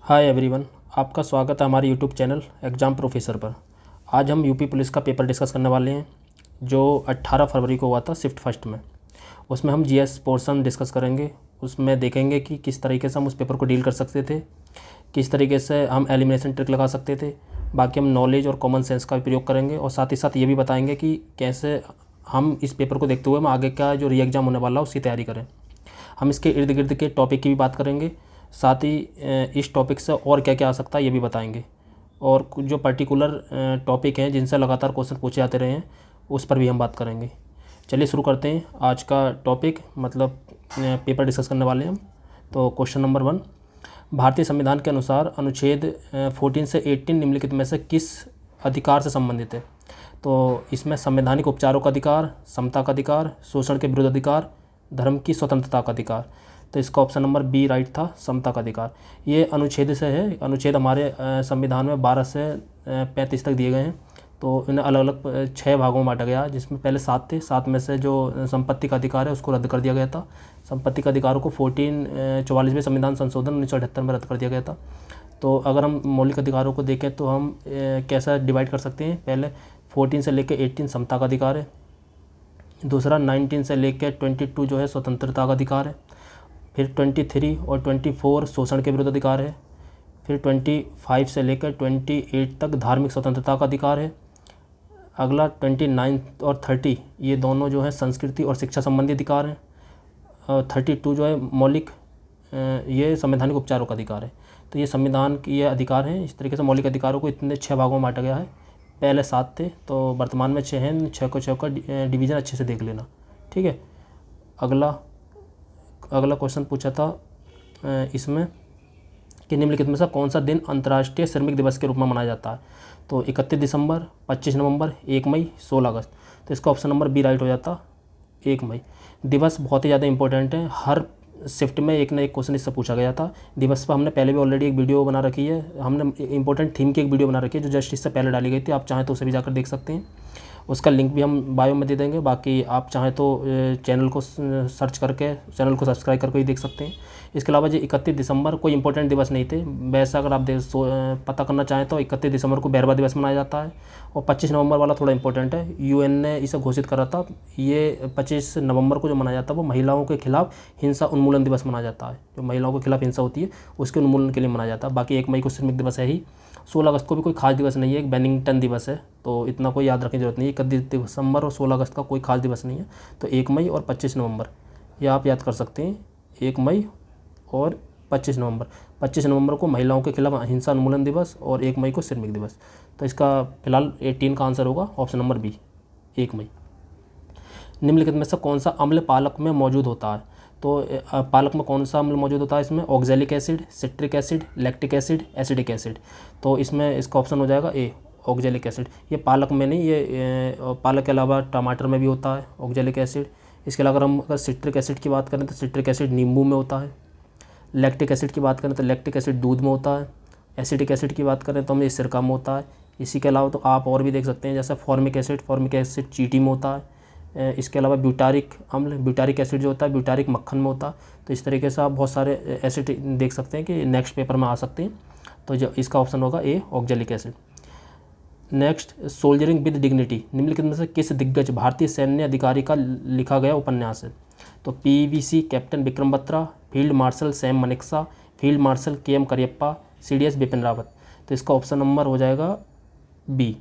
Hi everyone, आपका स्वागत है हमारे यूट्यूब चैनल एग्ज़ाम प्रोफेसर पर। आज हम यूपी पुलिस का पेपर डिस्कस करने वाले हैं जो 18 फरवरी को हुआ था शिफ्ट फर्स्ट में। उसमें हम जीएस पोर्शन डिस्कस करेंगे। उसमें देखेंगे कि किस तरीके से हम उस पेपर को डील कर सकते थे, किस तरीके से हम एलिमिनेशन ट्रिक लगा सकते थे। बाकी हम नॉलेज और कॉमन सेंस का भी प्रयोग करेंगे और साथ ही साथ ये भी बताएंगे कि कैसे हम इस पेपर को देखते हुए हम आगे का जो री एग्ज़ाम होने वाला है उसकी तैयारी करें। हम इसके इर्द गिर्द के टॉपिक की भी बात करेंगे, साथ ही इस टॉपिक से और क्या क्या आ सकता है ये भी बताएंगे। और कुछ जो पर्टिकुलर टॉपिक हैं जिनसे लगातार क्वेश्चन पूछे जाते रहे हैं उस पर भी हम बात करेंगे। चलिए शुरू करते हैं आज का टॉपिक, मतलब पेपर डिस्कस करने वाले हैं हम। तो क्वेश्चन नंबर 1, भारतीय संविधान के अनुसार अनुच्छेद 14 से 18 निम्नलिखित में से किस अधिकार से संबंधित है। तो इसमें संवैधानिक उपचारों का अधिकार, समता का अधिकार, शोषण के विरुद्ध अधिकार, धर्म की स्वतंत्रता का अधिकार। तो इसका ऑप्शन नंबर बी राइट था, समता का अधिकार। ये अनुच्छेद से है। अनुच्छेद हमारे संविधान में 12 से 35 तक दिए गए हैं। तो इन्हें अलग अलग 6 भागों में बांटा गया, जिसमें पहले 7 थे। 7 में से जो संपत्ति का अधिकार है उसको रद्द कर दिया गया था। संपत्ति का अधिकारों को 44वें संविधान संशोधन 1978 में रद्द कर दिया गया था। तो अगर हम मौलिक अधिकारों को देखें तो हम कैसा डिवाइड कर सकते हैं। पहले 14 से लेकर 18 समता का अधिकार है। दूसरा 19 से लेकर 22 जो है स्वतंत्रता का अधिकार है। फिर 23 और 24 शोषण के विरुद्ध अधिकार है। फिर 25 से लेकर 28 तक धार्मिक स्वतंत्रता का अधिकार है। अगला 29 और 30 ये दोनों जो है संस्कृति और शिक्षा संबंधी अधिकार हैं। और 32 जो है मौलिक ये संवैधानिक उपचारों का अधिकार है। तो ये संविधान के ये अधिकार हैं। इस तरीके से मौलिक अधिकारों को इतने 6 भागों में बांटा गया है। पहले 7 थे तो वर्तमान में 6 हैं। 6 को 6 का डिवीज़न अच्छे से देख लेना, ठीक है। अगला क्वेश्चन पूछा था इसमें कि निम्नलिखित में से कौन सा दिन अंतर्राष्ट्रीय श्रमिक दिवस के रूप में मनाया जाता है। तो 31 दिसंबर, 25 नवंबर, 1 मई, 16 अगस्त। तो इसका ऑप्शन नंबर बी राइट हो जाता, 1 मई। दिवस बहुत ही ज़्यादा इंपॉर्टेंट है। हर शिफ्ट में एक ना एक क्वेश्चन इससे पूछा गया था। दिवस पर हमने पहले भी ऑलरेडी एक वीडियो बना रखी है। हमने इंपॉर्टेंट थीम की एक वीडियो बना रखी है जो जस्ट इससे पहले डाली गई थी। आप चाहें तो उसे भी जाकर देख सकते हैं। उसका लिंक भी हम बायो में दे देंगे। बाकी आप चाहें तो चैनल को सर्च करके चैनल को सब्सक्राइब करके भी देख सकते हैं। इसके अलावा जो 31 दिसंबर कोई इंपॉर्टेंट दिवस नहीं थे। वैसे अगर आप पता करना चाहें तो 31 दिसंबर को बैरबा दिवस मनाया जाता है। और 25 नवंबर वाला थोड़ा इंपॉर्टेंट है। यूएन ने इसे घोषित करा था। ये 25 नवंबर को जो मनाया जाता है वो महिलाओं के खिलाफ हिंसा उन्मूलन दिवस मनाया जाता है। जो महिलाओं के खिलाफ हिंसा होती है उसके उन्मूलन के लिए मनाया जाता है। बाकी 1 मई को श्रमिक दिवस है ही। 16 अगस्त को भी कोई खास दिवस नहीं है, एक बेनिंगटन दिवस है। तो इतना कोई याद रखने की जरूरत नहीं है। 31 दिसंबर और 16 अगस्त का कोई खास दिवस नहीं है। तो 1 मई और 25 नवंबर ये आप याद कर सकते हैं। 1 मई और 25 नवंबर। 25 नवंबर को महिलाओं के खिलाफ हिंसा उन्मूलन दिवस और 1 मई को श्रमिक दिवस। तो इसका फिलहाल 18 का आंसर होगा ऑप्शन नंबर बी, 1 मई। निम्नलिखित में से कौन सा अम्ल पालक में मौजूद होता है। तो पालक में कौन सा अम्ल मौजूद होता है इसमें, oxalic acid, citric acid, lactic acid, acidic acid. तो इसमें इसका ऑप्शन हो जाएगा ए, ऑक्जेलिक एसिड। ये पालक में नहीं, ये पालक के अलावा टमाटर में भी होता है ऑक्जेलिक एसिड। इसके अलावा अगर सिट्रिक एसिड की बात करें तो सिट्रिक एसिड नींबू में होता है। लैक्टिक एसिड की बात करें तो लैक्टिक एसिड दूध में होता है। एसिडिक एसिड की बात करें तो हमें सिरका में होता है। इसी के अलावा तो आप और भी देख सकते हैं, जैसे फॉर्मिक एसिड चींटी में होता है। इसके अलावा ब्यूटारिक अम्ल, ब्यूटारिक एसिड जो होता है ब्यूटारिक मक्खन में होता है। तो इस तरीके से आप बहुत सारे एसिड देख सकते हैं कि नेक्स्ट पेपर में आ सकते हैं। तो जो इसका ऑप्शन होगा A, oxalic acid. Next, soldiering with dignity निम्नलिखित में से किस दिग्गज भारतीय सैन्य अधिकारी का लिखा गया उपन्यास है। तो PVC captain Vikram Batra, field marshal Sam Manekshaw, field marshal K M. Cariappa, CDS Bipin Rawat. तो इसका ऑप्शन नंबर हो जाएगा B,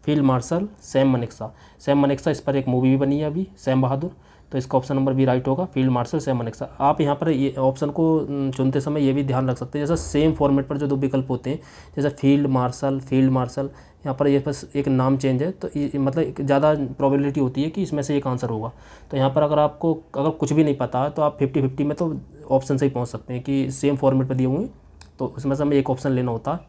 field marshal Sam Manekshaw. Sam Manekshaw, इस पर एक मूवी भी बनी है अभी, सैम बहादुर। तो इसका ऑप्शन नंबर बी राइट होगा, फील्ड मार्शल सैम मनेक्शा। आप यहाँ पर ये ऑप्शन को चुनते समय ये भी ध्यान रख सकते हैं, जैसे सेम फॉर्मेट पर जो 2 विकल्प होते हैं, जैसे फील्ड मार्शल, यहाँ पर ये बस एक नाम चेंज है। तो मतलब ज़्यादा प्रोबेबिलिटी होती है कि इसमें से एक आंसर होगा। तो यहाँ पर अगर कुछ भी नहीं पता है तो आप 50-50 में तो ऑप्शन से ही पहुँच सकते हैं कि सेम फॉर्मेट पर दिए हुए, तो उसमें से हमें एक ऑप्शन लेना होता है,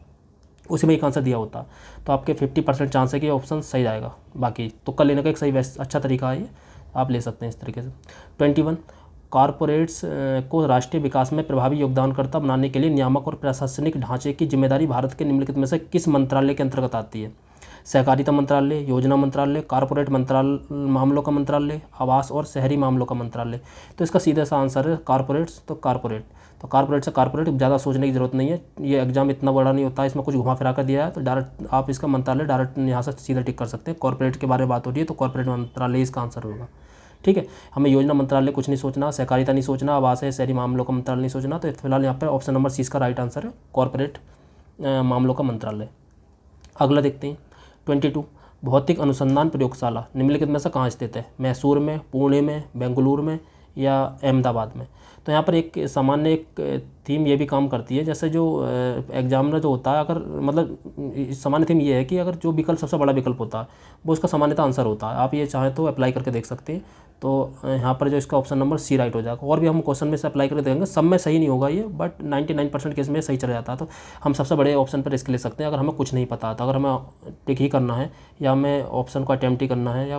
उसी में एक आंसर दिया होता। तो आपके 50% चांस है कि ऑप्शन सही जाएगा। बाकी तुक्का लेने का एक सही अच्छा तरीका है, ये आप ले सकते हैं इस तरीके से। 21, कॉरपोरेट्स को राष्ट्रीय विकास में प्रभावी योगदानकर्ता बनाने के लिए नियामक और प्रशासनिक ढांचे की जिम्मेदारी भारत के निम्नलिखित में से किस मंत्रालय के अंतर्गत आती है। सहकारिता मंत्रालय, योजना मंत्रालय, कॉरपोरेट मामलों का मंत्रालय, आवास और शहरी मामलों का मंत्रालय। तो इसका सीधा सा आंसर है कॉरपोरेट्स, तो कॉरपोरेट। तो कॉरपोरेट से कॉरपोरेट, ज़्यादा सोचने की जरूरत नहीं है, ये एग्जाम इतना बड़ा नहीं होता है, इसमें कुछ घुमा फिरा कर दिया है, तो डायरेक्ट आप इसका मंत्रालय डायरेक्ट यहाँ से सीधा टिक कर सकते हैं। कॉरपोरेट के बारे में बात हो रही है तो कॉरपोरेट मंत्रालय इसका आंसर होगा। ठीक है, हमें योजना मंत्रालय कुछ नहीं सोचना, सहकारिता नहीं सोचना, आवास है शहरी मामलों का मंत्रालय नहीं सोचना। तो फिलहाल यहाँ पर ऑप्शन नंबर सी इसका राइट आंसर है, कॉरपोरेट मामलों का मंत्रालय। अगला देखते हैं 22, भौतिक अनुसंधान प्रयोगशाला निम्नलिखित में से कहाँ स्थित है? मैसूर में, पुणे में, बेंगलुरु में या अहमदाबाद में? तो यहाँ पर एक सामान्य एक थीम ये भी काम करती है, जैसे जो एग्जामिनर जो होता है, अगर मतलब सामान्य थीम ये है कि अगर जो विकल्प सबसे बड़ा विकल्प होता है वो उसका सामान्यतः आंसर होता है। आप ये चाहें तो अप्लाई करके देख सकते हैं। तो यहाँ पर जो इसका ऑप्शन नंबर सी राइट हो जाएगा। और भी हम क्वेश्चन में से अप्लाई करके देखेंगे, सब में सही नहीं होगा ये, बट 99% केस में सही चला जाता है। तो हम सबसे बड़े ऑप्शन पर रिस्क ले सकते हैं अगर हमें कुछ नहीं पता था, अगर हमें टिक ही करना है या हमें ऑप्शन को अटैम्प्ट ही करना है, या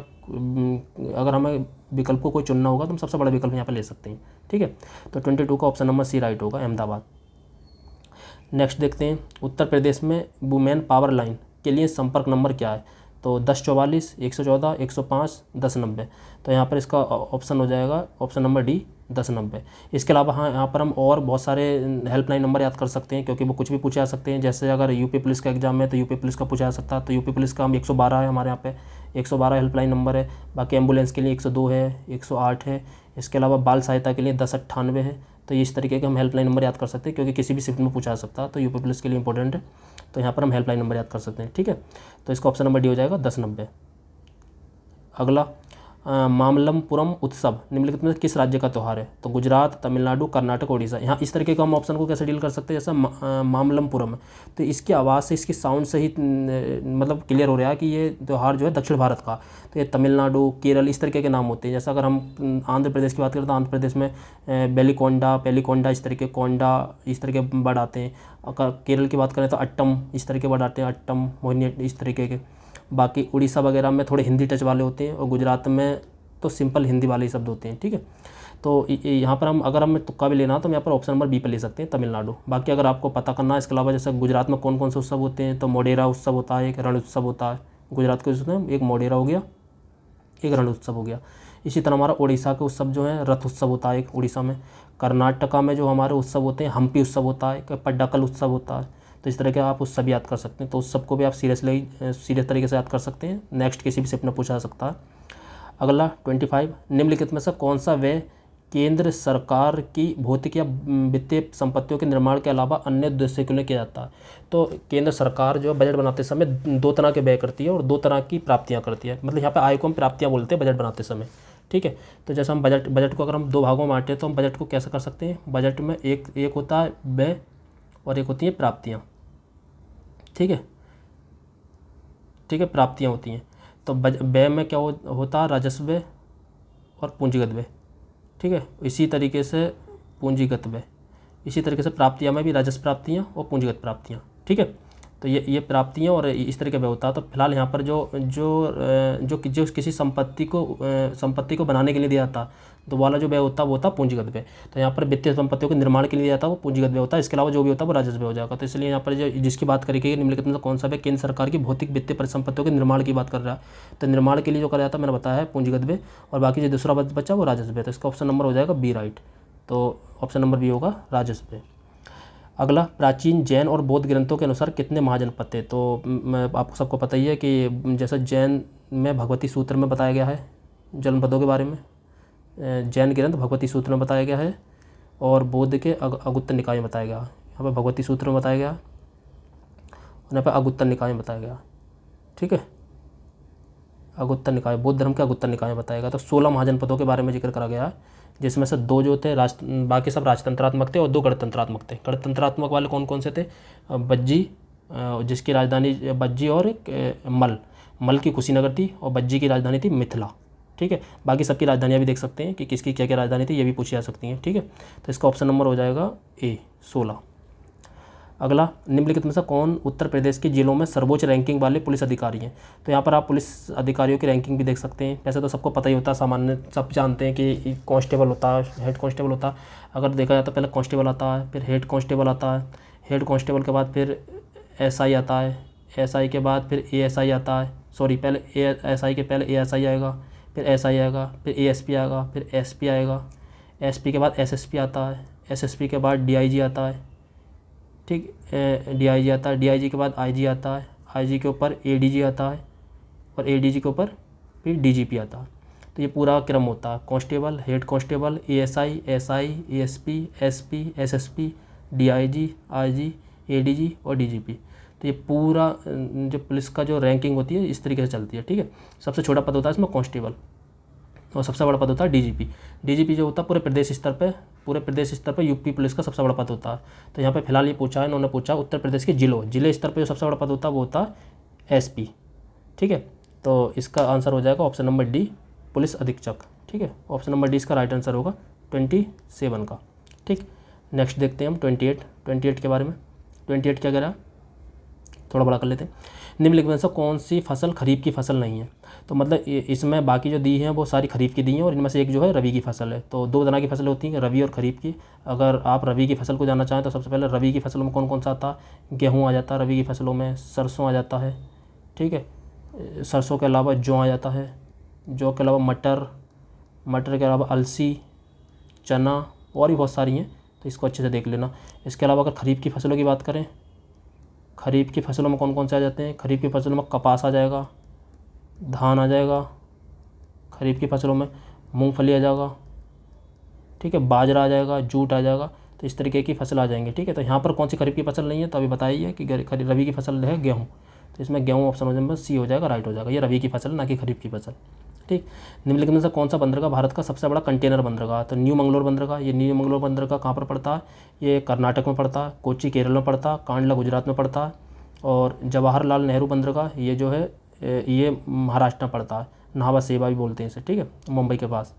अगर हमें विकल्प को कोई चुनना होगा तो हम सबसे बड़ा विकल्प यहाँ पर ले सकते हैं। ठीक है, तो 22 का ऑप्शन नंबर सी राइट होगा, अहमदाबाद। नेक्स्ट देखते हैं, उत्तर प्रदेश में वुमेन पावर लाइन के लिए संपर्क नंबर क्या है? तो 1044, 114, 105, 1090। तो यहाँ पर इसका ऑप्शन हो जाएगा ऑप्शन नंबर डी, 1090। इसके अलावा हाँ, यहाँ पर हम और बहुत सारे हेल्पलाइन नंबर याद कर सकते हैं, क्योंकि वो कुछ भी पूछे जा सकते हैं। जैसे अगर यूपी पुलिस का एग्जाम है तो यूपी पुलिस का पूछा जा सकता है, तो यूपी पुलिस का हम 112 है, हमारे यहाँ पे 112 हेल्पलाइन नंबर है। बाकी एम्बुलेंस के लिए 102 है, 108 है। इसके अलावा बाल सहायता के लिए 1098 है। तो इस तरीके के हम हेल्पलाइन नंबर याद कर सकते हैं, क्योंकि किसी भी शिफ्ट में पूछा जा सकता है, तो यूपी पुलिस के लिए इंपॉर्टेंट है। तो यहाँ पर हम हेल्पलाइन नंबर याद कर सकते हैं। ठीक है, तो इसका ऑप्शन नंबर डी हो जाएगा, 1090। अगला, मामल्लपुरम उत्सव निम्नलिखित में किस राज्य का त्यौहार है? तो गुजरात, तमिलनाडु, कर्नाटक, उड़ीसा। यहाँ इस तरीके का हम ऑप्शन को कैसे डील कर सकते हैं, जैसे मामल्लपुरम है, तो इसकी आवाज़ से, इसकी साउंड से ही मतलब क्लियर हो रहा है कि ये त्यौहार जो है दक्षिण भारत का। तो ये तमिलनाडु, केरल, इस तरीके के नाम होते हैं। जैसे अगर हम आंध्र प्रदेश की बात करें तो आंध्र प्रदेश में बेलिकोंडा, पेलिकोंडा, इस तरीके कोंडा, इस तरह के वर्ड आते हैं। अगर केरल की बात करें तो अट्टम, इस तरह के वर्ड आते हैं, अट्टम, मोहिनी, इस तरीके के। बाकी उड़ीसा वगैरह में थोड़े हिंदी टच वाले होते हैं, और गुजरात में तो सिंपल हिंदी वाले ही शब्द होते हैं। ठीक है, तो यहाँ पर हम अगर हमें तुक्का भी लेना तो हम यहाँ पर ऑप्शन नंबर बी पे ले सकते हैं, तमिलनाडु। बाकी अगर आपको पता करना है इसके अलावा, जैसे गुजरात में कौन कौन से उत्सव होते हैं, तो मोडेरा उत्सव होता है, एक रण उत्सव होता है गुजरात के उसमें, एक मोडेरा हो गया, एक रण उत्सव हो गया। इसी तरह हमारा उड़ीसा के उत्सव जो है रथ उत्सव होता है एक उड़ीसा में। कर्नाटका में जो हमारे उत्सव होते हैं, हम्पी उत्सव होता है, पड्डाकल उत्सव होता है। तो इस तरह के आप उत्सव याद कर सकते हैं। तो उस सब को भी आप सीरियस तरीके से याद कर सकते हैं। नेक्स्ट किसी भी शिफ्ट में पूछा जा सकता है। अगला 25, निम्नलिखित में से कौन सा व्यय केंद्र सरकार की भौतिक या वित्तीय संपत्तियों के निर्माण के अलावा अन्य उद्देश्य के लिए किया जाता है? तो केंद्र सरकार जो बजट बनाते समय दो तरह के व्यय करती है और दो तरह की प्राप्तियां करती है। मतलब यहाँ पे आय को हम प्राप्तियां बोलते हैं बजट बनाते समय। ठीक है, तो जैसे हम बजट को अगर हम दो भागों में बांटे तो हम बजट को कैसे कर सकते हैं? बजट में एक होता है व्यय और एक होती है प्राप्तियाँ। ठीक है, प्राप्तियाँ होती हैं। तो व्यय में क्या होता है? राजस्व व्यय और पूंजीगत व्यय। ठीक है, इसी तरीके से पूंजीगत व्यय, इसी तरीके से प्राप्तियाँ में भी राजस्व प्राप्तियाँ और पूंजीगत प्राप्तियाँ। ठीक है, तो ये प्राप्तियाँ और इस तरीके व्यय होता है। तो फिलहाल यहाँ पर जो किसी संपत्ति को बनाने के लिए दिया जाता है तो वाला जो व्यय होता है वो होता है पूंजीगत व्यय। तो यहाँ पर वित्तीय संपत्तियों के निर्माण के लिए दिया जाता है वो पूंजीगत व्यय होता है। इसके अलावा जो भी होता है वो राजस्व व्यय हो जाएगा। तो इसलिए यहाँ पर जो जिसकी बात करेगी निम्नलिखित में कौन सा व्यय केंद्र सरकार की भौतिक वित्तीय परिसंपत्तियों के निर्माण की बात कर रहा है? तो निर्माण के लिए जो करा जाता है मैंने बताया है पूंजीगत व्यय, और बाकी जो दूसरा बच्चा वो राजस्व व्यय। तो इसका ऑप्शन नंबर हो जाएगा बी राइट। तो ऑप्शन नंबर बी होगा राजस्व व्यय। अगला, प्राचीन जैन और बौद्ध ग्रंथों के अनुसार कितने महाजनपद थे? तो आपको सबको पता ही है कि जैसे जैन में भगवती सूत्र में बताया गया है जनपदों के बारे में, जैन ग्रंथ भगवती सूत्र में बताया गया है, और बौद्ध के अगुत्तर निकाय में बताया गया। यहाँ पर भगवती सूत्र में बताया गया और यहाँ पर अगुत्तर निकाय में बताया गया। ठीक है, अगुत्तर निकाय, बौद्ध धर्म के अगुत्तर निकाय में बताया गया। तो 16 महाजनपदों के बारे में जिक्र करा गया है, जिसमें से 2 जो थे बाकी सब राजतंत्रात्मक थे और 2 गणतंत्रात्मक थे। गणतंत्रात्मक वाले कौन कौन से थे? बज्जी, जिसकी राजधानी बज्जी, और एक मल की कुशीनगर थी, और बज्जी की राजधानी थी मिथिला। ठीक है, बाकी सबकी राजधानियाँ भी देख सकते हैं कि किसकी क्या क्या राजधानी थी, ये भी पूछी जा सकती हैं। ठीक है, तो इसका ऑप्शन नंबर हो जाएगा ए 16। अगला, निम्नलिखित में से कौन उत्तर प्रदेश की जिलों में सर्वोच्च रैंकिंग वाले पुलिस अधिकारी हैं? तो यहाँ पर आप पुलिस अधिकारियों की रैंकिंग भी देख सकते हैं। वैसे तो सबको पता ही होता है, सामान्य सब जानते हैं कि कांस्टेबल होता है, हेड कांस्टेबल होता है। अगर देखा जाए तो पहले कांस्टेबल आता है, फिर हेड कांस्टेबल आता है, हेड कांस्टेबल के बाद फिर एसआई आता है, SI के बाद फिर ASI आता है, सॉरी पहले SI के पहले ASI आएगा, फिर SI आएगा, फिर ASP आएगा, फिर SP आएगा, SP के बाद SSP आता है, SSP के बाद DIG आता है, ठीक, DIG आता है, DIG के बाद IG आता है, IG के ऊपर ADG आता है, और ADG के ऊपर फिर DGP आता है। तो ये पूरा क्रम होता है, constable, head constable, ASI, SI, ASP, SP, SSP, DIG, IG, ADG और DGP। तो ये पूरा जो पुलिस का जो रैंकिंग होती है इस तरीके से चलती है, ठीक है। सबसे छोटा पद होता है इसमें कांस्टेबल, और सबसे बड़ा पद होता है DGP। DGP जो होता है पूरे प्रदेश स्तर पर यूपी पुलिस का सबसे बड़ा पद होता है। तो यहाँ पे फिलहाल ये पूछा है, इन्होंने पूछा उत्तर प्रदेश के जिले स्तर पर जो सबसे बड़ा पद होता है वो होता है SP, ठीक है। तो इसका आंसर हो जाएगा ऑप्शन नंबर डी, पुलिस अधीक्षक, ठीक है। ऑप्शन नंबर डी इसका राइट आंसर होगा 27 का, ठीक। नेक्स्ट देखते हैं हम 28 के बारे में। 28 क्या कह रहा है, थोड़ा बड़ा कर लेते हैं। निम्नलिखित में से कौन सी फसल खरीफ की फसल नहीं है? तो मतलब इसमें बाकी जो दी हैं वो सारी खरीफ की दी हैं, और इनमें से एक जो है रबी की फसल है। तो दो तरह की फसलें होती हैं, रबी और खरीफ की। अगर आप रबी की फसल को जानना चाहें तो सबसे पहले रबी की फसलों में कौन कौन सा आता है? गेहूँ आ जाता है रबी की फसलों में, सरसों आ जाता है, ठीक है। सरसों के अलावा जौ आ जाता है, जौ के अलावा मटर के अलावा अलसी, चना, और भी बहुत सारी हैं, तो इसको अच्छे से देख लेना। इसके अलावा अगर खरीफ की फसलों की बात करें, खरीफ की फसलों में कौन कौन से आ जाते हैं? खरीफ की फसलों में कपास आ जाएगा, धान आ जाएगा, खरीफ की फसलों में मूंगफली आ जाएगा, ठीक है, बाजरा आ जाएगा, जूट आ जाएगा। तो इस तरीके की फसल आ जाएंगे, ठीक है। तो यहाँ पर कौन सी खरीफ की फसल नहीं है? तो अभी बताइए कि रबी की फसल है गेहूँ, तो इसमें गेहूँ ऑप्शन हो जाएगा सी हो जाएगा, राइट हो जाएगा। ये रबी की फसल ना कि खरीफ की फसल, ठीक। निम्नलिखित में से कौन सा बंदरगाह भारत का सबसे बड़ा कंटेनर बंदरगाह? तो न्यू मंगलोर बंदरगाह। ये न्यू मंगलोर बंदरगाह कहाँ पर पड़ता है? ये कर्नाटक में पड़ता है, कोच्चि केरल में पड़ता है, कांडला गुजरात में पड़ता है, और जवाहरलाल नेहरू बंदरगाह ये जो है ये महाराष्ट्र में पड़ता है, नाहवा सेवा भी बोलते हैं इसे, ठीक है, मुंबई के पास।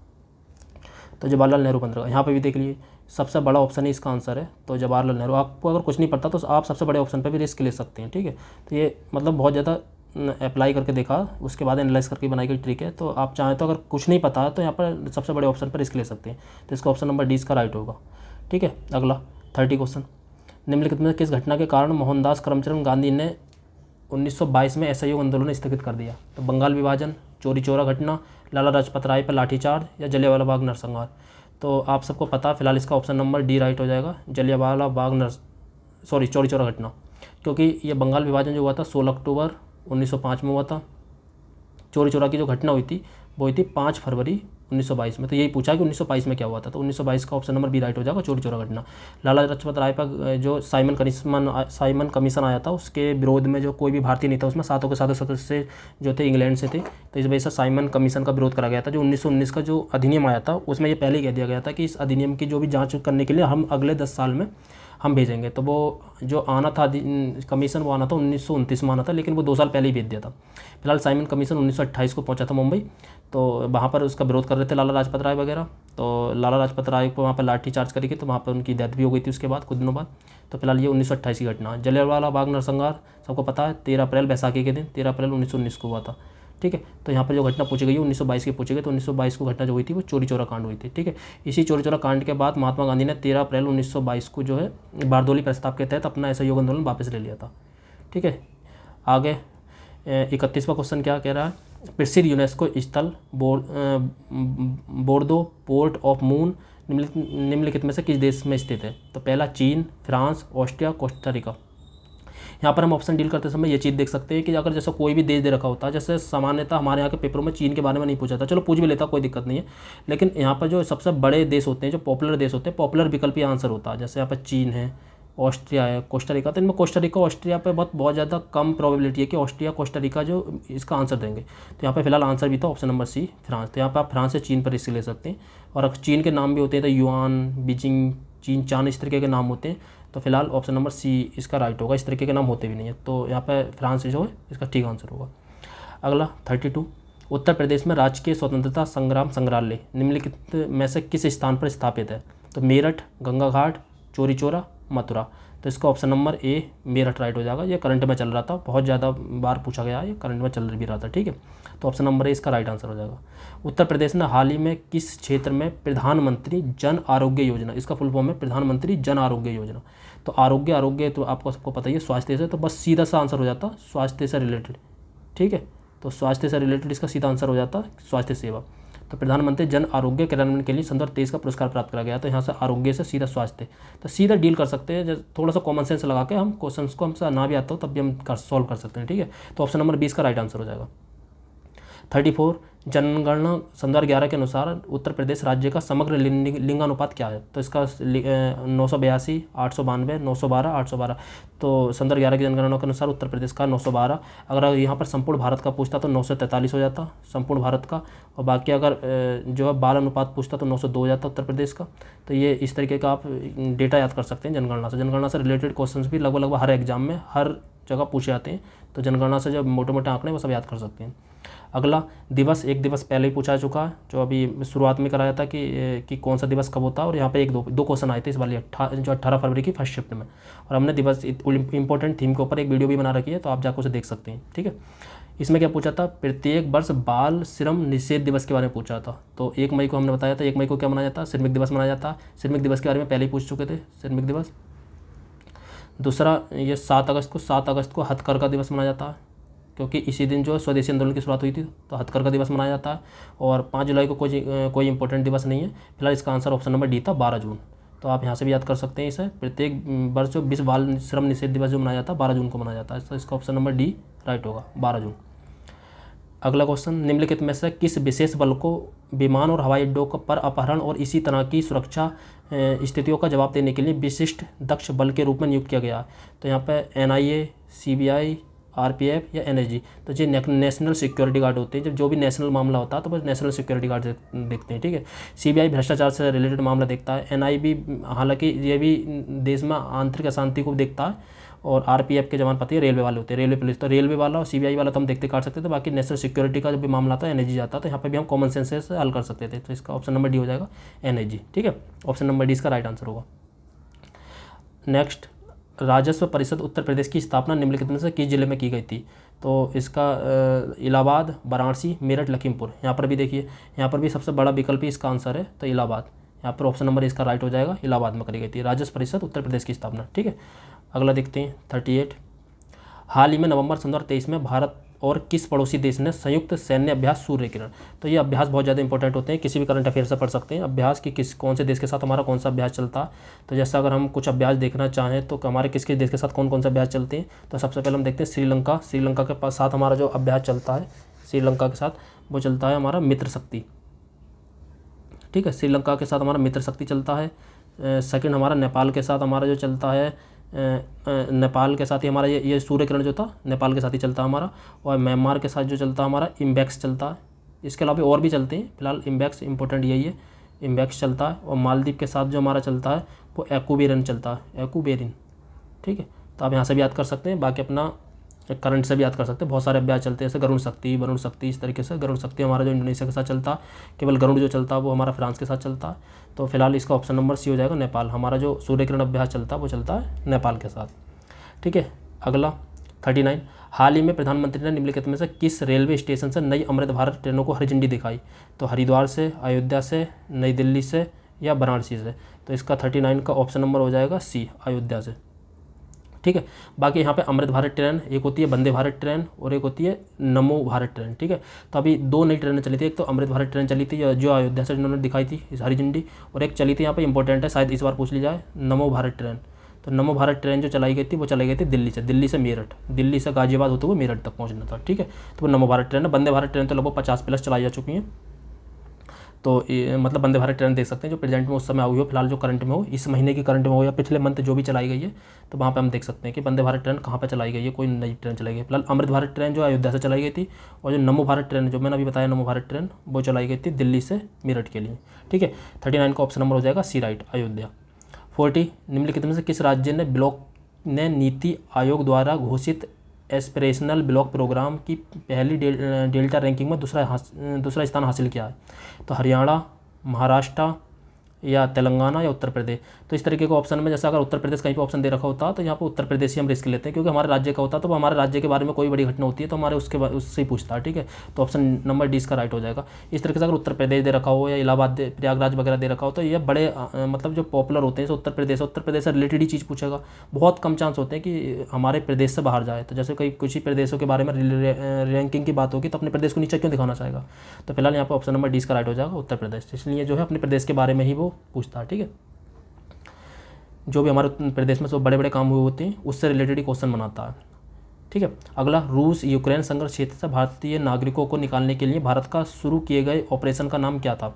तो जवाहरलाल नेहरू बंदरगाह यहाँ पे भी देख लीजिए, सबसे बड़ा ऑप्शन ही इसका आंसर है। तो जवाहरलाल नेहरू, आपको अगर कुछ नहीं पता तो आप सबसे बड़े ऑप्शन पे भी रिस्क ले सकते हैं, ठीक है। तो ये मतलब बहुत ज़्यादा अप्लाई करके देखा, उसके बाद एनालाइज करके बनाई गई ट्रिक है। तो आप चाहें तो अगर कुछ नहीं पता है तो यहाँ पर सबसे बड़े ऑप्शन पर रिस्क ले सकते हैं। तो इसका ऑप्शन नंबर डी इसका राइट होगा, ठीक है। अगला 30 क्वेश्चन, निम्नलिखित में किस घटना के कारण मोहनदास करमचंद गांधी ने 1922 में असहयोग आंदोलन स्थगित कर दिया? तो बंगाल विभाजन, चोरी चौरा घटना, लाला लाजपत राय पर लाठीचार्ज, या जलियांवाला बाग नरसंहार। तो आप सबको पता है फिलहाल इसका ऑप्शन नंबर डी राइट हो जाएगा, जलियांवाला बाग चोरी चौरा घटना। क्योंकि ये बंगाल विभाजन जो हुआ था 16 अक्टूबर 1905 में हुआ था। चोरी चौरा की जो घटना हुई थी वो हुई थी 5 फरवरी 1922 में। तो यही पूछा कि 1922 में क्या हुआ था, तो 1922 का ऑप्शन नंबर बी राइट हो जाएगा, चोरी चौरा घटना। लाला लाजपत राय पर जो साइमन कमीशन आया था उसके विरोध में जो कोई भी भारतीय नहीं था उसमें, 7 के 7 सदस्य जो थे इंग्लैंड से थे। तो इस वजह से साइमन कमीशन का विरोध करा गया था। जो 1919 का जो अधिनियम आया था उसमें ये पहले ही कह दिया गया था कि इस अधिनियम की जो भी जाँच करने के लिए हम अगले 10 साल में हम भेजेंगे। तो वो जो आना था कमीशन वो आना था 1929 में आना था, लेकिन वो 2 साल पहले ही भेज दिया था। फिलहाल साइमन कमीशन 1928 को पहुंचा था मुंबई, तो वहाँ पर उसका विरोध कर रहे थे लाला लाजपत राय वगैरह। तो लाला लाजपत राय को वहाँ पर लाठी चार्ज करी गई, तो वहाँ पर उनकी डेथ भी हो गई थी उसके बाद कुछ दिनों बाद। तो फिलहाल ये 1928 की घटना। जलियांवाला बाग नरसंहार सबको पता है 13 अप्रैल बैसाखी के दिन 13 अप्रैल 1919 को हुआ था, ठीक है। तो यहाँ पर जो घटना पूछी गई है 1922 की पूछी गई, तो 1922 को घटना जो हुई थी वो चोरी चौरा कांड हुई थी, ठीक है। इसी चोरी चौरा कांड के बाद महात्मा गांधी ने 13 अप्रैल 1922 को जो है बारदोली प्रस्ताव के तहत अपना असहयोग आंदोलन वापस ले लिया था, ठीक है। आगे 31वां क्वेश्चन क्या कह रहा है? प्रसिद्ध यूनेस्को स्थल बोर्दो पोर्ट ऑफ मून निम्नलिखित में से किस देश में स्थित है? तो पहला चीन, फ्रांस, ऑस्ट्रिया, कोस्टा रिका। यहाँ पर हम ऑप्शन डील करते समय ये चीज़ देख सकते हैं कि अगर जैसे कोई भी देश दे रखा होता है, जैसे सामान्यतः हमारे यहाँ के पेपरों में चीन के बारे में नहीं पूछा था, चलो पूछ भी लेता कोई दिक्कत नहीं है, लेकिन यहाँ पर जो सबसे बड़े देश होते हैं, जो पॉपुलर देश होते हैं, पॉपुलर विकल्प ही आंसर होता है। जैसे यहाँ पर चीन है, ऑस्ट्रिया है, कोस्टा रिका। तो इनमें कोस्टा रिका ऑस्ट्रिया पे बहुत ज़्यादा कम प्रोबेबिलिटी है कि ऑस्ट्रिया कोस्टा रिका जो इसका आंसर देंगे। तो यहाँ पे फिलहाल आंसर भी था ऑप्शन नंबर सी फ्रांस। तो यहाँ पे आप फ्रांस से चीन पर रिस्क ले सकते हैं, और अगर चीन के नाम भी होते हैं तो युआन, बीजिंग, चीन चान, इस तरीके के नाम होते हैं। तो फिलहाल ऑप्शन नंबर सी इसका राइट होगा, इस तरीके के नाम होते भी नहीं है। तो यहाँ पे फ्रांस जो है इसका ठीक आंसर होगा। अगला 32, उत्तर प्रदेश में राजकीय स्वतंत्रता संग्राम संग्रहालय निम्नलिखित में से किस स्थान पर स्थापित है? तो मेरठ, गंगा घाट, चोरी चौरा, मथुरा। तो इसका option number A Meerut right हो जाएगा। ये करंट में चल रहा था, बहुत ज़्यादा बार पूछा गया है, ये करंट में चल भी रहा था। ठीक है, तो ऑप्शन नंबर ए इसका राइट आंसर हो जाएगा। उत्तर प्रदेश ने हाल ही में किस क्षेत्र में प्रधानमंत्री जन आरोग्य योजना, इसका फुल फॉर्म है प्रधानमंत्री जन आरोग्य योजना। तो आरोग्य तो आपको सबको पता ही है स्वास्थ्य से, तो बस सीधा सा आंसर हो जाता स्वास्थ्य से रिलेटेड। ठीक है, तो स्वास्थ्य से रिलेटेड इसका सीधा आंसर हो जाता स्वास्थ्य सेवा। तो प्रधानमंत्री जन आरोग्य क्रियान्वयन के लिए सन 2023 का पुरस्कार प्राप्त करा गया। तो यहाँ से आरोग्य से सीधा स्वास्थ्य, तो सीधा डील कर सकते हैं। थोड़ा सा कॉमन सेंस लगा के हम क्वेश्चंस को हमसे ना भी आता हो तब भी हम सॉल्व कर सकते हैं। ठीक है, तो ऑप्शन नंबर 20 का राइट आंसर हो जाएगा। 34 जनगणना सन 2011 के अनुसार उत्तर प्रदेश राज्य का समग्र लिंगानुपात क्या है। तो इसका 982, 892, 912, 812। तो सन 2011 की जनगणना के अनुसार उत्तर प्रदेश का 912। अगर यहाँ पर संपूर्ण भारत का पूछता तो 943 हो जाता संपूर्ण भारत का, और बाकी अगर जो है बाल अनुपात पूछता तो 902 हो जाता उत्तर प्रदेश का। तो ये इस तरीके का आप डेटा याद कर सकते हैं जनगणना से। जनगणना से रिलेटेड क्वेश्चन भी लगभग हर एग्जाम में हर जगह पूछे जाते हैं, तो जनगणना से जो मोटे मोटे आंकड़े वो सब याद कर सकते हैं। अगला दिवस, एक दिवस पहले ही पूछा चुका है, जो अभी शुरुआत में कराया था कि कौन सा दिवस कब होता है, और यहाँ पे दो क्वेश्चन आए थे इस वाली जो 18 फरवरी की फर्स्ट शिफ्ट में, और हमने दिवस इंपॉर्टेंट थीम के ऊपर एक वीडियो भी बना रखी है, तो आप जाकर उसे देख सकते हैं। ठीक है, इसमें क्या पूछा था, प्रत्येक वर्ष बाल श्रम निषेध दिवस के बारे में पूछा था। तो 1 मई को हमने बताया था, 1 मई को क्या मनाया जाता है, श्रमिक दिवस मनाया जाता है। श्रमिक दिवस के बारे में पहले ही पूछ चुके थे, श्रमिक दिवस। दूसरा ये 7 अगस्त को हथकरघा दिवस मनाया जाता है, क्योंकि इसी दिन जो स्वदेशी आंदोलन की शुरुआत हुई थी, तो हथकरघा दिवस मनाया जाता है। और 5 जुलाई को कोई इंपॉर्टेंट दिवस नहीं है। फिलहाल इसका आंसर ऑप्शन नंबर डी था 12 जून। तो आप यहाँ से भी याद कर सकते हैं इसे, प्रत्येक वर्ष जो विश्व बाल श्रम निषेध दिवस जो मनाया जाता है 12 जून को मनाया जाता है। तो इसका ऑप्शन नंबर डी राइट होगा, 12 जून। अगला क्वेश्चन, निम्नलिखित में से किस विशेष बल को विमान और हवाई अड्डों पर अपहरण और इसी तरह की सुरक्षा स्थितियों का जवाब देने के लिए विशिष्ट दक्ष बल के रूप में नियुक्त किया गया। तो यहाँ पे NIA, CBI, RPF या NSG। तो ये नेशनल सिक्योरिटी गार्ड होते हैं, जब जो भी नेशनल मामला होता है तो बस नेशनल सिक्योरिटी गार्ड देखते हैं। ठीक है, CBI भ्रष्टाचार से रिलेटेड मामला देखता है। NIA भी हालांकि ये भी देश में आंतरिक अशांति को देखता है। और RPF के जवान पति रेलवे वाले होते हैं, रेलवे पुलिस। तो रेलवे वाला और CBI वाला तो हम देखते काट सकते थे, बाकी नेशनल सिक्योरिटी का जब भी मामला आता है NSG जाता है। तो यहाँ पे भी हम कॉमन सेंस से हल कर सकते थे। तो इसका ऑप्शन नंबर डी हो जाएगा, NSG। ठीक है, ऑप्शन नंबर डी इसका राइट आंसर होगा। नेक्स्ट, राजस्व परिषद उत्तर प्रदेश की स्थापना निम्नलिखित में से किस जिले में की गई थी। तो इसका इलाहाबाद, वाराणसी, मेरठ, लखीमपुर। यहाँ पर भी देखिए, यहाँ पर भी सबसे बड़ा विकल्प ही इसका आंसर है, तो इलाहाबाद। यहाँ पर ऑप्शन नंबर इसका राइट हो जाएगा, इलाहाबाद में करी गई थी राजस्व परिषद उत्तर प्रदेश की स्थापना। ठीक है, अगला देखते हैं 38। हाल ही में नवंबर 2023 में भारत और किस पड़ोसी देश ने संयुक्त सैन्य अभ्यास सूर्य किरण। तो ये अभ्यास बहुत ज़्यादा इंपॉर्टेंट होते हैं, किसी भी करंट अफेयर से पढ़ सकते हैं अभ्यास की कौन से देश के साथ हमारा कौन सा अभ्यास चलता है। तो जैसा अगर हम कुछ अभ्यास देखना चाहें तो हमारे किस किस देश के साथ कौन कौन से अभ्यास चलते हैं, तो सबसे पहले हम देखते हैं श्रीलंका के साथ हमारा जो अभ्यास चलता है, श्रीलंका के साथ वो चलता है हमारा मित्र शक्ति। ठीक है, श्रीलंका के साथ हमारा मित्र शक्ति चलता है। सेकंड हमारा नेपाल के साथ हमारा जो चलता है, नेपाल के साथ ही हमारा ये सूर्य किरण जो था नेपाल के साथ ही चलता है हमारा। और म्यांमार के साथ जो चलता है हमारा इम्बैक्स चलता है। इसके अलावा और भी चलते हैं, फिलहाल इम्बैक्स इंपॉर्टेंट यही है, इम्बैक्स चलता है। और मालदीव के साथ जो हमारा चलता है वो एक्यूबेरिन चलता है, एक्यूबेरिन। ठीक है, तो आप यहाँ से भी याद कर सकते हैं, बाकी अपना करंट से भी याद कर सकते हैं। बहुत सारे अभ्यास चलते हैं, जैसे वरुण शक्ति, इस तरीके से। वरुण शक्ति हमारा जो इंडोनेशिया के साथ चलता है, केवल गरुड़ जो चलता है वो हमारा फ्रांस के साथ चलता है। तो फिलहाल इसका ऑप्शन नंबर सी हो जाएगा, नेपाल। हमारा जो सूर्य किरण अभ्यास चलता है वो चलता है नेपाल के साथ। ठीक है, अगला 39। हाल ही में प्रधानमंत्री ने निम्नलिखित में से किस रेलवे स्टेशन से नई अमृत भारत ट्रेनों को हरी झंडी दिखाई। तो हरिद्वार से, अयोध्या से, नई दिल्ली से या वाराणसी से। तो इसका 39 का ऑप्शन नंबर हो जाएगा सी, अयोध्या से। ठीक है, बाकी यहाँ पे अमृत भारत ट्रेन, एक होती है वंदे भारत ट्रेन और एक होती है नमो भारत ट्रेन। ठीक है, तो अभी 2 नई ट्रेनें चली थी, एक तो अमृत भारत ट्रेन चली थी जो अयोध्या से जिन्होंने दिखाई थी इस हरी झंडी, और एक चली थी यहाँ पे इंपॉर्टेंट है, शायद इस बार पूछ ली जाए, नमो भारत ट्रेन। तो नमो भारत ट्रेन जो चलाई गई थी वो चलाई गई थी दिल्ली से मेरठ, दिल्ली से गाजियाबाद होते हुए मेरठ तक पहुँचना था। ठीक है, तो वो नमो भारत ट्रेन है। वंदे भारत ट्रेन तो लगभग 50+ चलाई जा चुकी हैं। तो मतलब वंदे भारत ट्रेन देख सकते हैं जो प्रेजेंट में उस समय हुई हो, फिलहाल जो करंट में हो, इस महीने की करंट में हो या पिछले मंथ जो भी चलाई गई है, तो वहाँ पे हम देख सकते हैं कि वंदे भारत ट्रेन कहाँ पे चलाई गई है, कोई नई ट्रेन चलाई गई। फिलहाल अमृत भारत ट्रेन जो अयोध्या से चलाई गई थी, और जो नमो भारत ट्रेन जो मैंने अभी बताया नमो भारत ट्रेन, वो चलाई गई थी दिल्ली से मेरठ के लिए। ठीक है, 39 का ऑप्शन नंबर हो जाएगा सी, राइट, अयोध्या। 40। निम्नलिखित में से किस राज्य ने नीति आयोग द्वारा घोषित एस्पिरेशनल ब्लॉक प्रोग्राम की पहली डेल्टा रैंकिंग में दूसरा स्थान हासिल किया है। तो हरियाणा, महाराष्ट्र या तेलंगाना या उत्तर प्रदेश। तो इस तरीके के ऑप्शन में जैसे अगर उत्तर प्रदेश कहीं पे ऑप्शन दे रखा होता तो यहाँ पर उत्तर प्रदेश ही हम रिस्क लेते हैं, क्योंकि हमारे राज्य का होता तो हमारे राज्य के बारे में कोई बड़ी घटना होती है तो हमारे उससे ही पूछता है। ठीक है, तो ऑप्शन नंबर डी इसका राइट हो जाएगा। इस तरीके से अगर उत्तर प्रदेश दे रखा हो या इलाहाबाद प्रयागराज वगैरह दे रखा हो तो ये बड़े मतलब जो पॉपुलर होते हैं जैसे उत्तर प्रदेश से रिलेटेड ही चीज़ पूछेगा। बहुत कम चांस होते हैं कि हमारे प्रदेश से बाहर जाए। तो जैसे कई कुछ ही प्रदेशों के बारे में रैंकिंग की बात होगी तो अपने प्रदेश को नीचे क्यों दिखाना चाहेगा। तो फिलहाल यहाँ पर ऑप्शन नंबर डी इसका राइट हो जाएगा, उत्तर प्रदेश। इसलिए जो है अपने प्रदेश के बारे में ही वो पूछता है। ठीक है, जो भी हमारे उत्तर प्रदेश में सब बड़े बड़े काम हुए होते हैं उससे रिलेटेड ही क्वेश्चन बनाता है। ठीक है, अगला, रूस यूक्रेन संघर्ष क्षेत्र से भारतीय नागरिकों को निकालने के लिए भारत का शुरू किए गए ऑपरेशन का नाम क्या था।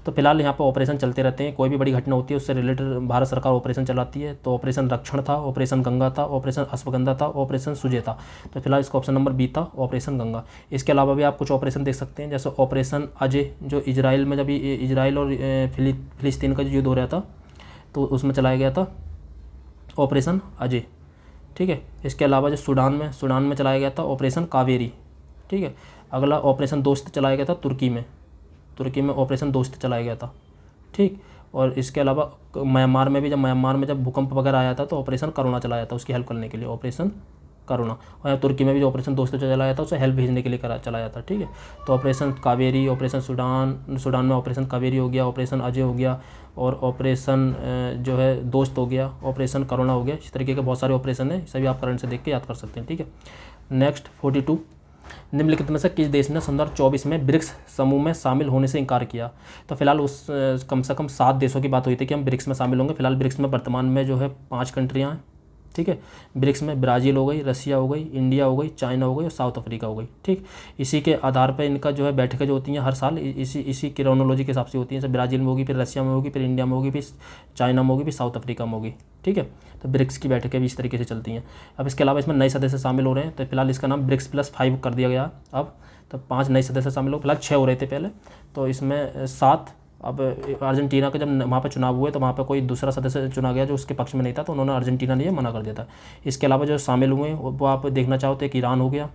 तो फिलहाल यहाँ पर ऑपरेशन चलते रहते हैं, कोई भी बड़ी घटना होती है उससे रिलेटेड भारत सरकार ऑपरेशन चलाती है। तो ऑपरेशन रक्षण था, ऑपरेशन गंगा था, ऑपरेशन अश्वगंधा था, ऑपरेशन सुजय था। तो फिलहाल इसका ऑप्शन नंबर बी था, ऑपरेशन गंगा। इसके अलावा भी आप कुछ ऑपरेशन देख सकते हैं, जैसे ऑपरेशन अजय जो इजराइल में, जब इजराइल और फिलिस्तीन का जो युद्ध हो रहा था तो उसमें चलाया गया था ऑपरेशन अजय। ठीक है, इसके अलावा जो सूडान में चलाया गया था ऑपरेशन कावेरी। ठीक है, अगला ऑपरेशन दोस्त चलाया गया था तुर्की में ऑपरेशन दोस्त चलाया गया था। ठीक, और इसके अलावा म्यांमार में भी जब भूकंप वगैरह आया था तो ऑपरेशन करुणा चलाया था उसकी हेल्प करने के लिए, ऑपरेशन करुणा। और तुर्की में भी जो ऑपरेशन दोस्त चलाया था उसे हेल्प भेजने के लिए चलाया था। ठीक है, तो ऑपरेशन कावेरी, ऑपरेशन सूडान में ऑपरेशन कावेरी हो गया, ऑपरेशन अजय हो गया, और ऑपरेशन जो है दोस्त हो गया, ऑपरेशन करुणा हो गया। इस तरीके के बहुत सारे ऑपरेशन हैं, सभी आप करंट से देख के याद कर सकते हैं। ठीक है, नेक्स्ट 42, निम्नलिखित में से किस देश ने 2024 में ब्रिक्स समूह में शामिल होने से इनकार किया। तो फिलहाल उस कम से कम 7 देशों की बात हुई थी कि हम ब्रिक्स में शामिल होंगे। फिलहाल ब्रिक्स में वर्तमान में जो है 5 कंट्रियाँ हैं। ठीक है, ब्रिक्स में ब्राज़ील हो गई, रसिया हो गई, इंडिया हो गई, चाइना हो गई और साउथ अफ्रीका हो गई। ठीक, इसी के आधार पर इनका जो है बैठकें जो होती हैं हर साल इसी क्रोनोलॉजी के हिसाब से होती हैं। जैसे ब्राज़ील में होगी, फिर रसिया में होगी, फिर इंडिया में होगी, फिर चाइना में होगी, फिर साउथ अफ्रीका में होगी। ठीक है, तो ब्रिक्स की बैठकें भी इस तरीके से चलती हैं। अब इसके अलावा इसमें नए सदस्य शामिल हो रहे हैं, तो फिलहाल इसका नाम ब्रिक्स +5 कर दिया गया। अब तो 5 नए सदस्य शामिल हो, फिलहाल 6 हो रहे थे पहले, तो इसमें 7। अब अर्जेंटीना के जब वहाँ पर चुनाव हुए तो वहाँ पर कोई दूसरा सदस्य चुना गया जो उसके पक्ष में नहीं था, तो उन्होंने अर्जेंटीना ने ये मना कर दिया था। इसके अलावा जो शामिल हुए वो आप देखना चाहो तो एक ईरान हो गया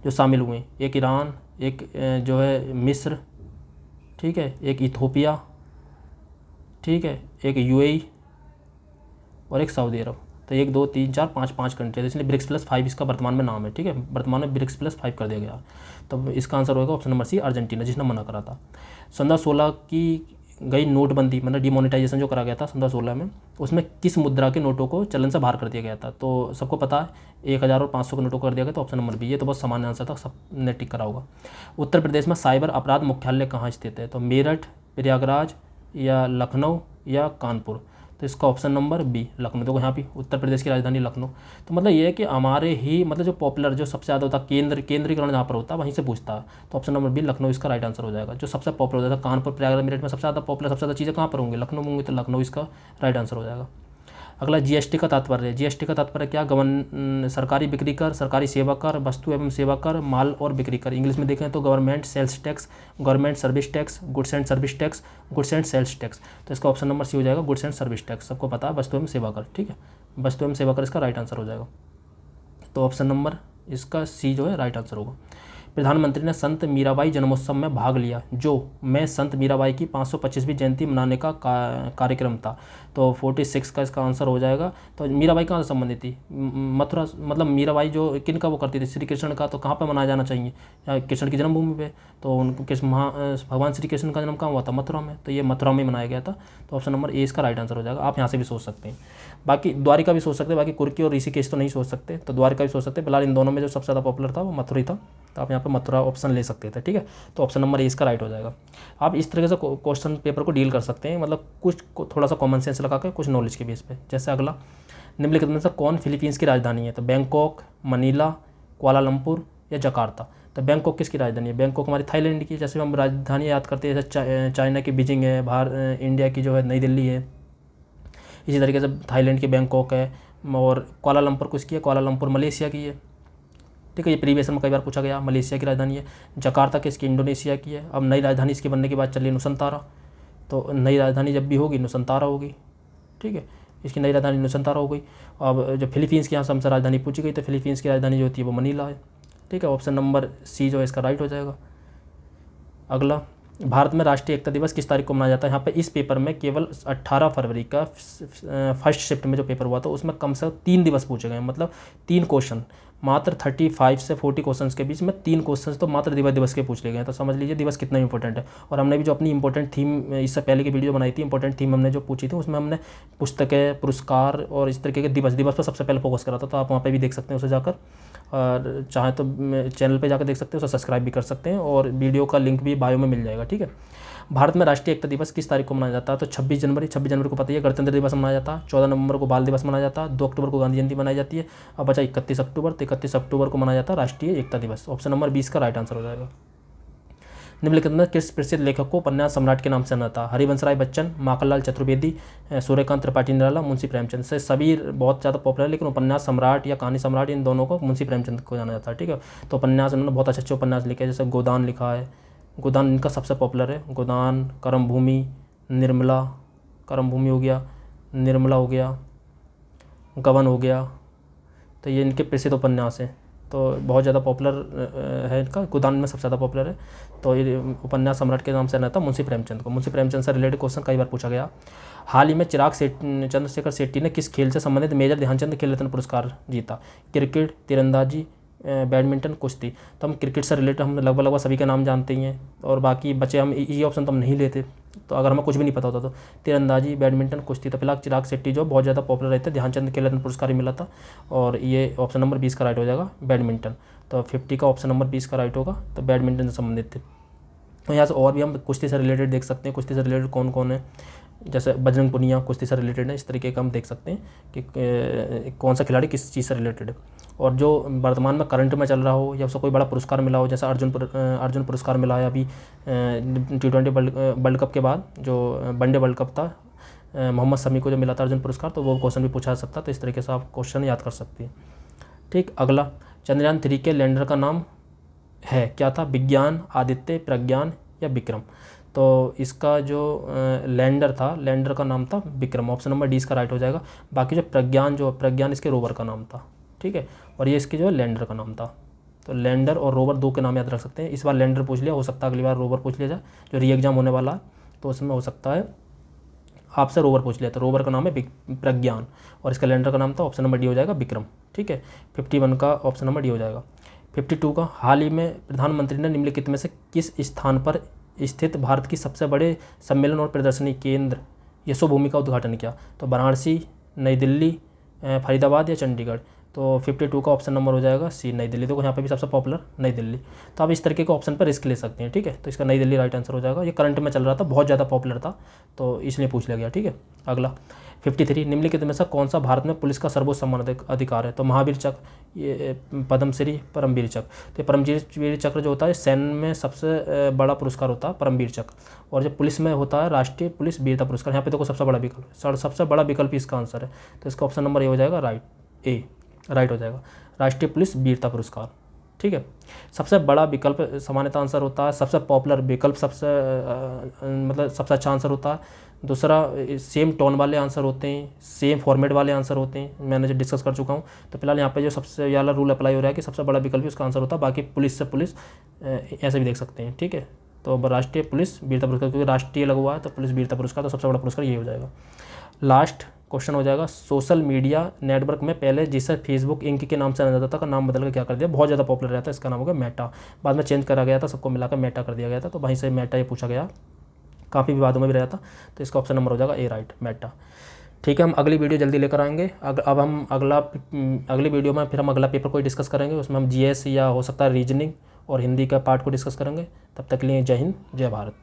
जो शामिल हुए, एक ईरान, एक जो है मिस्र, ठीक है, एक इथोपिया, ठीक है, एक यूएई और एक सऊदी अरब। तो 1 2 3 4 5 कंट्री, इसलिए ब्रिक्स +5 इसका वर्तमान में नाम है। ठीक है, वर्तमान में ब्रिक्स +5 कर दिया गया। तो इसका आंसर होगा ऑप्शन नंबर सी, अर्जेंटीना, जिसने मना करा था। 2016 की गई नोटबंदी मतलब डिमोनेटाइजेशन जो करा गया था 2016 में, उसमें किस मुद्रा के नोटों को चलन से बाहर कर दिया गया था। तो सबको पता है 1000 और 500 के नोटों को कर दिया गया, तो ऑप्शन नंबर बी। ये तो बहुत सामान्य आंसर था, सब ने टिक करा होगा। उत्तर प्रदेश में साइबर अपराध मुख्यालय कहाँ स्थित है। तो मेरठ, प्रयागराज या लखनऊ या कानपुर। तो इसका ऑप्शन नंबर बी, लखनऊ। देखो यहाँ भी उत्तर प्रदेश की राजधानी लखनऊ। तो मतलब ये है कि हमारे ही मतलब जो पॉपुलर जो सबसे ज़्यादा होता है केंद्रीकरण जहाँ पर होता है वहीं से पूछता है। तो ऑप्शन नंबर बी, लखनऊ इसका राइट आंसर हो जाएगा। जो सबसे पॉपुलर होता है कानपुर, प्रयागराज, मेरठ में सबसे ज़्यादा पॉपुलर सबसे ज़्यादा चीज़ें कहाँ पर होंगी, लखनऊ में होंगी, तो लखनऊ इसका राइट आंसर हो जाएगा। अगला, जीएसटी का तात्पर्य। जीएसटी का तात्पर्य क्या, सरकारी बिक्री कर, सरकारी सेवा कर, वस्तु एवं सेवा कर, माल और बिक्री कर। इंग्लिश में देखें तो government sales tax, government service tax, goods and service tax, goods and sales tax. तो इसका ऑप्शन नंबर सी हो जाएगा, गुड्स एंड सर्विस टैक्स। सबको पता है वस्तु एवं सेवा कर। ठीक है, वस्तु एवं सेवा कर इसका राइट आंसर हो जाएगा। तो ऑप्शन नंबर इसका सी जो है राइट आंसर होगा। प्रधानमंत्री ने संत मीराबाई जन्मोत्सव में भाग लिया जो में संत मीराबाई की 525वीं जयंती मनाने का कार्यक्रम था। तो 46 का इसका आंसर हो जाएगा। तो मीराबाई कहाँ से संबंधित थी, मथुरा, मतलब मीराबाई जो किन का वो करती थी, श्री कृष्ण का। तो कहाँ पर मनाया जाना चाहिए, कृष्ण की जन्मभूमि पे। तो उनको भगवान श्री कृष्ण का जन्म कहाँ हुआ था, मथुरा में। तो ये मथुरा में मनाया गया था। तो ऑप्शन नंबर ए इसका राइट आंसर हो जाएगा। आप यहाँ से भी सोच सकते हैं, बाकी द्वारिका भी सोच सकते हैं, बाकी कुर्की और ऋषिकेश तो नहीं सोच सकते, तो द्वारिका भी सोच सकते हैं। फिलहाल इन दोनों में जो सबसे ज़्यादा पॉपुलर था वो मथुरा था, तो आप यहाँ पे मथुरा ऑप्शन ले सकते थे। ठीक है, तो ऑप्शन नंबर ए इसका राइट हो जाएगा। आप इस तरीके से क्वेश्चन पेपर को डील कर सकते हैं, मतलब कुछ थोड़ा सा कॉमन सेंस लगा के, कुछ नॉलेज के बेस पे। जैसे अगला, निम्नलिखित में से कौन फिलीपींस की राजधानी है। तो बैंकॉक, मनीला, कुआलालंपुर या जकार्ता। तो बैंकॉक किसकी राजधानी है, बैंकॉक हमारी थाईलैंड की। जैसे हम राजधानी याद करते हैं, जैसे चाइना की बीजिंग है, बाहर इंडिया की जो है नई दिल्ली है, इसी तरीके से थाईलैंड की बैंकॉक है। और कुआलालंपुर किसकी है, कुआलालंपुर मलेशिया की है। ठीक है, ये प्रीवियस में कई बार पूछा गया, मलेशिया की राजधानी है। जकार्ता किसकी, इंडोनेशिया की है। अब नई राजधानी इसके बनने के बाद चली नुसंतारा, तो नई राजधानी जब भी होगी नुसंतारा होगी। ठीक है, इसकी नई राजधानी नुसंतारा हो गई। अब जो फिलीपींस की यहाँ से हमसे राजधानी पूछी गई, तो फिलीपींस की राजधानी जो होती है वो मनीला है। ठीक है, ऑप्शन नंबर सी जो है इसका राइट हो जाएगा। अगला, भारत में राष्ट्रीय एकता दिवस किस तारीख को मनाया जाता है? यहाँ पे इस पेपर में केवल 18 फरवरी का फर्स्ट शिफ्ट में जो पेपर हुआ था उसमें कम से कम 3 दिवस पूछे गए, मतलब 3 क्वेश्चन, मात्र 35 से 40 क्वेश्चंस के बीच में 3 क्वेश्चंस तो मात्र दिवस के पूछ लिए गए। तो समझ लीजिए दिवस कितना इंपॉर्टेंट है। और हमने भी जो अपनी इंपॉर्टेंट थीम इससे पहले की वीडियो बनाई थी, इंपॉर्टेंट थीम हमने जो पूछी थी उसमें हमने पुस्तकें, पुरस्कार और इस तरीके के दिवस पर सबसे पहले फोकस करा था। तो आप वहाँ पर भी देख सकते हैं उसे जाकर, और चाहे तो चैनल पे जाकर देख सकते हैं, उसे सब्सक्राइब भी कर सकते हैं और वीडियो का लिंक भी बायो में मिल जाएगा। ठीक है। भारत में राष्ट्रीय एकता दिवस किस तारीख को मनाया जाता है? तो 26 जनवरी को पता ही है गणतंत्र दिवस मनाया जाता है। 14 नवंबर को बाल दिवस मनाया जाता है। 2 अक्टूबर को गांधी जयंती मनाई जाती है। अब बचा 31 अक्टूबर, तो 31 अक्टूबर को मनाया जाता है राष्ट्रीय एकता दिवस। ऑप्शन नंबर 20 का राइट आंसर हो जाएगा। निम्नलिखित में किस प्रसिद्ध लेखक को उपन्यास सम्राट के नाम से जाना जाता है? हरिवंश राय बच्चन, माखनलाल चतुर्वेदी, सूर्यकांत त्रिपाठी निराला, मुंशी प्रेमचंद। से सभी बहुत ज़्यादा पॉपुलर है, लेकिन उपन्यास सम्राट या कहानी सम्राट इन दोनों को मुंशी प्रेमचंद को जाना जाता है। ठीक है। तो उपन्यास उन्होंने बहुत अच्छे उपन्यास लिखे हैं, जैसे गोदान लिखा है, गोदान इनका सबसे पॉपुलर है। गोदान, कर्मभूमि, निर्मला, कर्मभूमि हो गया, निर्मला हो गया, गबन हो गया। तो ये इनके प्रसिद्ध उपन्यास हैं, तो बहुत ज़्यादा पॉपुलर है इनका। गोदान में सबसे ज़्यादा पॉपुलर है। तो ये उपन्यास सम्राट के नाम से रहता मुंशी प्रेमचंद को। मुंशी प्रेमचंद से रिलेटेड क्वेश्चन कई बार पूछा गया। हाल ही में चंद्रशेखर शेट्टी ने किस खेल से संबंधित मेजर ध्यानचंद खेल रत्न पुरस्कार जीता? क्रिकेट, तीरंदाजी, बैडमिंटन, कुश्ती। तो हम क्रिकेट से रिलेटेड हम लगभग सभी के नाम जानते ही हैं, और बाकी बचे हम ये ऑप्शन तो हम नहीं लेते, तो अगर हमें कुछ भी नहीं पता होता तो तीरंदाजी, बैडमिंटन, कुश्ती। तो फिलहाल चिराग शेट्टी जो बहुत ज़्यादा पॉपुलर रहते, ध्यानचंद खेल रत्न पुरस्कार मिला था, और ये ऑप्शन नंबर 20 का राइट हो जाएगा, बैडमिंटन। तो 50 का ऑप्शन नंबर 20 का राइट होगा, तो बैडमिंटन से संबंधित थे। तो यहाँ से और भी हम कुश्ती से रिलेटेड देख सकते हैं, कुश्ती से रिलेटेड कौन कौन है, जैसे बजरंग पुनिया कुश्ती से रिलेटेड है। इस तरीके का हम देख सकते हैं कि कौन सा खिलाड़ी किस चीज़ से रिलेटेड है। और जो वर्तमान में करंट में चल रहा हो या उसको कोई बड़ा पुरस्कार मिला हो, जैसे अर्जुन पुरस्कार मिला है अभी T20 वर्ल्ड कप के बाद, जो वनडे वर्ल्ड कप था, मोहम्मद शमी को जो मिला था अर्जुन पुरस्कार, तो वो क्वेश्चन भी पूछा जा सकता है। तो इस तरीके से आप क्वेश्चन याद कर सकते हैं। ठीक। अगला, चंद्रयान 3 के लैंडर का नाम है क्या था? विज्ञान, आदित्य, प्रज्ञान या विक्रम। तो इसका जो लैंडर था, लैंडर का नाम था विक्रम। ऑप्शन नंबर 20 का राइट हो जाएगा। बाकी जो प्रज्ञान इसके रोवर का नाम था। ठीक है। और ये इसके जो लैंडर का नाम था। तो लैंडर और रोवर 2 के नाम याद रख सकते हैं। इस बार लैंडर पूछ लिया, हो सकता है अगली बार रोवर पूछ लिया जाए, जो री एग्जाम होने वाला है, तो उसमें हो सकता है आपसे रोवर पूछ लिया। तो रोवर का नाम है प्रज्ञान, और इसका लैंडर का नाम था, ऑप्शन नंबर डी हो जाएगा, विक्रम। ठीक है। 51 का ऑप्शन नंबर डी हो जाएगा। 52 का, हाल ही में प्रधानमंत्री ने निम्नलिखित में से किस स्थान पर स्थित भारत की सबसे बड़े सम्मेलन और प्रदर्शनी केंद्र यशोभूमि का उद्घाटन किया? तो वाराणसी, नई दिल्ली, फरीदाबाद या चंडीगढ़। तो 52 का ऑप्शन नंबर हो जाएगा सी, नई दिल्ली। देखो यहाँ पे भी सबसे पॉपुलर नई दिल्ली। तो आप इस तरीके के ऑप्शन पर रिस्क ले सकते हैं। ठीक है। तो इसका नई दिल्ली राइट आंसर हो जाएगा। ये करंट में चल रहा था, बहुत ज़्यादा पॉपुलर था, तो इसलिए पूछ लिया गया। ठीक है। अगला 53, निम्नलिखित में से कौन सा भारत में पुलिस का सर्वोच्च सम्मान अधिकार है? तो महावीर चक्र, ये पद्मश्री, परमवीर चक्र। तो परमवीर चक्र जो होता है सैन्य में सबसे बड़ा पुरस्कार होता है परमवीर चक्र, और जब पुलिस में होता है राष्ट्रीय पुलिस वीरता पुरस्कार। यहाँ पे देखो सबसे बड़ा विकल्प, सबसे बड़ा विकल्प इसका आंसर है। तो इसका ऑप्शन नंबर ए हो जाएगा, राइट हो जाएगा, राष्ट्रीय पुलिस वीरता पुरस्कार। ठीक है। सबसे बड़ा विकल्प सामान्यतः आंसर होता है, सबसे पॉपुलर विकल्प सबसे मतलब सबसे अच्छा आंसर होता है। दूसरा, सेम टोन वाले आंसर होते हैं, सेम फॉर्मेट वाले आंसर होते हैं, मैंने जो डिस्कस कर चुका हूँ। तो फिलहाल यहाँ पे जो सबसे ज़्यादा रूल अप्लाई हो रहा है कि सबसे बड़ा विकल्प उसका आंसर होता है। बाकी पुलिस से पुलिस ऐसे भी देख सकते हैं। ठीक है। तो राष्ट्रीय पुलिस वीरता पुरस्कार, क्योंकि राष्ट्रीय लगा हुआ है तो पुलिस वीरता पुरस्कार, तो सबसे बड़ा पुरस्कार ये हो जाएगा। लास्ट क्वेश्चन हो जाएगा, सोशल मीडिया नेटवर्क में पहले जिसे फेसबुक इंक के नाम से जाना जाता था, का नाम बदल के क्या कर दिया? बहुत ज़्यादा पॉपुलर रहता है, इसका नाम होगा मेटा। बाद में चेंज करा गया था, सबको मिलाकर मेटा कर दिया गया था, तो वहीं से मेटा ये पूछा गया, काफ़ी विवादों में भी रहा था। तो इसका ऑप्शन नंबर हो जाएगा ए, राइट, मेटा। ठीक है। हम अगली वीडियो जल्दी लेकर आएंगे। अब हम अगली वीडियो में फिर हम अगला पेपर को डिस्कस करेंगे। उसमें हम जीएस या हो सकता है रीजनिंग और हिंदी का पार्ट को डिस्कस करेंगे। तब तक के लिए जय हिंद, जय भारत।